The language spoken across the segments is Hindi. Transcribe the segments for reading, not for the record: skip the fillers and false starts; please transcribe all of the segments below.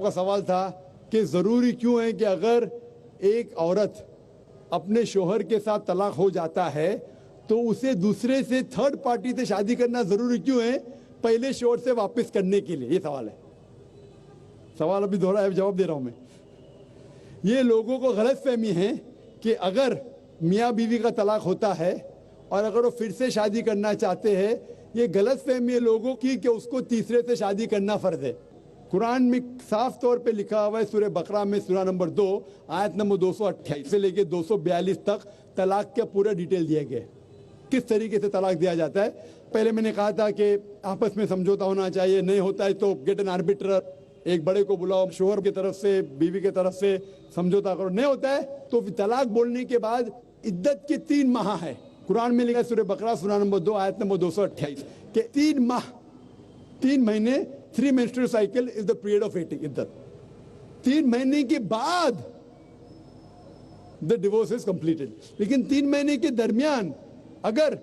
आपका सवाल था कि ज़रूरी क्यों है कि अगर एक औरत अपने शोहर के साथ तलाक हो जाता है तो उसे दूसरे से थर्ड पार्टी से शादी करना ज़रूरी क्यों है पहले शोहर से वापस करने के लिए? ये सवाल है। सवाल अभी दोहरा है, जवाब दे रहा हूं मैं। ये लोगों को गलतफहमी है कि अगर मियाँ बीवी का तलाक होता है और अगर वो फिर से शादी करना चाहते हैं, ये गलतफहमी है लोगों की कि उसको तीसरे से शादी करना फर्ज है। कुरान में साफ तौर पे लिखा हुआ है सूरह बकरा में सूरा नंबर 2 आयत नंबर 228 से लेके 242 तक तलाक के पूरा डिटेल दिए गए, किस तरीके से तलाक दिया जाता है। पहले मैंने कहा था कि आपस में समझौता होना चाहिए, नहीं होता है तो गेट एन आर्बिट्रर, एक बड़े को बुलाओ, शोहर की तरफ से बीवी की तरफ से समझौता करो। नहीं होता है तो तलाक बोलने के बाद इद्दत के 3 माह है। कुरान में लिखा है सूरह बकरा सूरा नंबर 2 आयत नंबर 228 के 3 माह, 3 महीने, 3 menstrual cycle is the period of waiting इद्दत। 3 महीने के बाद द डिवोर्स इज कंप्लीटेड। लेकिन 3 महीने के दरमियान अगर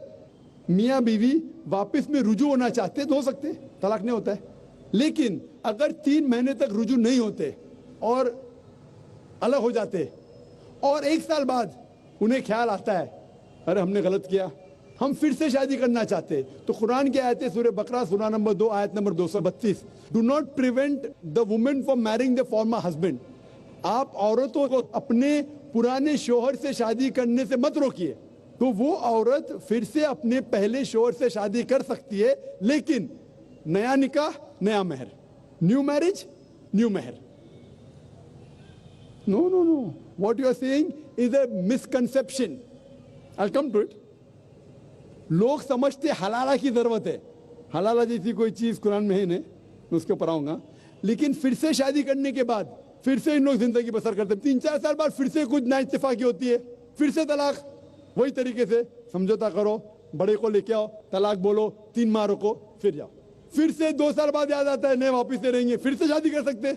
मियाँ बीवी वापस में रुजू होना चाहते तो हो सकते, तलाक नहीं होता है। लेकिन अगर 3 महीने तक रुजू नहीं होते और अलग हो जाते और 1 साल बाद उन्हें ख्याल आता है अरे हमने गलत किया, हम फिर से शादी करना चाहते, तो कुरान की आयत है सूरह बकरा सूरा नंबर 2 आयत number 232, do not prevent the women from marrying the former husband. आप औरतों को अपने पुराने शोहर से शादी करने से मत रोकिए। तो वो औरत फिर से अपने पहले शोहर से शादी कर सकती है, लेकिन नया निकाह नया मेहर, न्यू मैरिज न्यू मेहर। No no no, what you are saying is a misconception. I will come to it. लोग समझते हलाला की जरूरत है, हलाला जैसी कोई चीज कुरान में है नहीं, मैं उसके ऊपर आऊंगा। लेकिन फिर से शादी करने के बाद फिर से इन लोग जिंदगी बसर करते, 3-4 साल बाद फिर से कुछ नाइत्तेफाकी होती है, फिर से तलाक। वही तरीके से समझौता करो, बड़े को लेके आओ, तलाक बोलो, 3 माह रुको, फिर जाओ, फिर से 2 साल बाद याद आता है नए वापिस से रहेंगे, फिर से शादी कर सकते,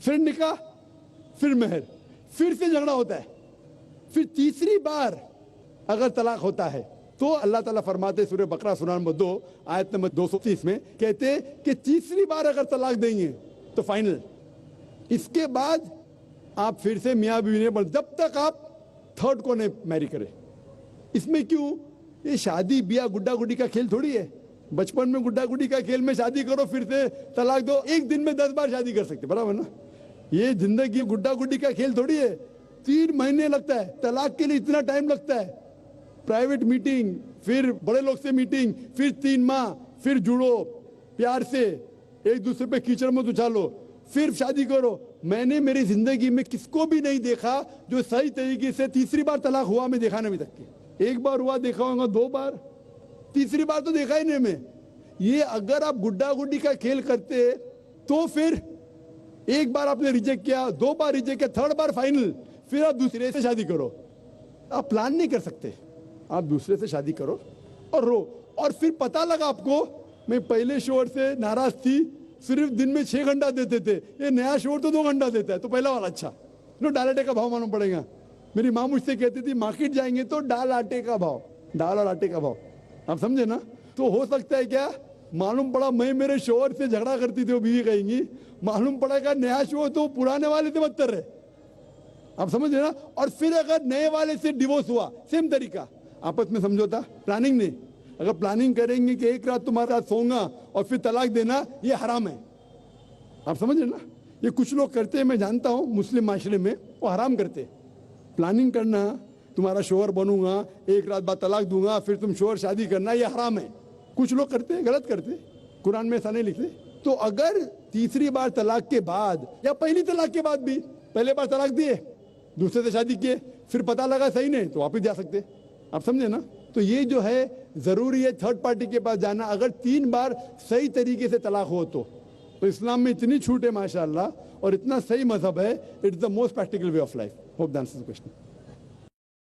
फिर निकाह, फिर मेहर, फिर से झगड़ा होता है। फिर तीसरी बार अगर तलाक होता है तो अल्लाह ताला फरमाते सूरह बकरा सूरा नंबर 2 आयत नंबर 230 में कहते कि तीसरी बार अगर तलाक देंगे तो फाइनल। इसके बाद आप फिर से मियाँ बीवी नहीं बन, जब तक आप थर्ड को नहीं मैरी करें। इसमें क्यों? ये शादी ब्याह गुड्डा गुड्डी का खेल थोड़ी है। बचपन में गुड्डा गुड्डी का खेल में शादी करो फिर से तलाक दो, एक दिन में 10 बार शादी कर सकते, बराबर ना? ये जिंदगी गुड्डा गुड्डी का खेल थोड़ी है। 3 महीने लगता है तलाक के लिए, इतना टाइम लगता है। प्राइवेट मीटिंग, फिर बड़े लोग से मीटिंग, फिर 3 माह, फिर जुड़ो प्यार से, एक दूसरे पे कीचड़ मत उछालो, फिर शादी करो। मैंने मेरी जिंदगी में किसको भी नहीं देखा जो सही तरीके से तीसरी बार तलाक हुआ, मैं देखा नहीं अभी तक के। 1 बार हुआ देखा होगा, 2 बार, तीसरी बार तो देखा ही नहीं मैं। ये अगर आप गुड्डा गुड्डी का खेल करते तो फिर 1 बार आपने रिजेक्ट किया, 2 बार रिजेक्ट किया, 3rd बार फाइनल, फिर आप दूसरे से शादी करो। आप प्लान नहीं कर सकते, आप दूसरे से शादी करो और रो। और फिर पता लगा आपको मैं पहले शोहर से नाराज थी, सिर्फ दिन में 6 घंटा देते थे, ये नया शोहर तो 2 घंटा देता है, तो पहला वाला अच्छा। नो, दाल आटे का भाव मालूम पड़ेगा। मेरी माँ मुझसे कहती थी मार्केट जाएंगे तो दाल आटे का भाव, दाल और आटे का भाव, आप समझे ना? तो हो सकता है क्या, मालूम पड़ा मैं मेरे शोहर से झगड़ा करती थी, वो बीवी कहेंगी, मालूम पड़ा क्या नया शोहर तो पुराने वाले से बदतर है, आप समझ रहे ना? और फिर अगर नए वाले से डिवोर्स हुआ, सेम तरीका, आपस में समझौता, प्लानिंग नहीं। अगर प्लानिंग करेंगे कि एक रात तुम्हारे साथ सोऊंगा और फिर तलाक देना, ये हराम है, आप समझ रहे ना? ये कुछ लोग करते हैं, मैं जानता हूँ मुस्लिम माशरे में, वो हराम करते। प्लानिंग करना, तुम्हारा शोहर बनूंगा, एक रात बाद तलाक दूंगा, फिर तुम शोहर शादी करना, ये हराम है। कुछ लोग करते हैं, गलत करते, कुरान में ऐसा नहीं लिखते। तो अगर तीसरी बार तलाक के बाद या पहली तलाक के बाद भी, पहले बार तलाक दिए, दूसरे से शादी किए, फिर पता लगा सही नहीं, तो वापस जा सकते, आप समझे ना? तो ये जो है जरूरी है थर्ड पार्टी के पास जाना, अगर 3 बार सही तरीके से तलाक हो तो इस्लाम में इतनी छूट है माशाअल्लाह, और इतना सही मजहब है, it's the most practical way of life. Hope that answers the question.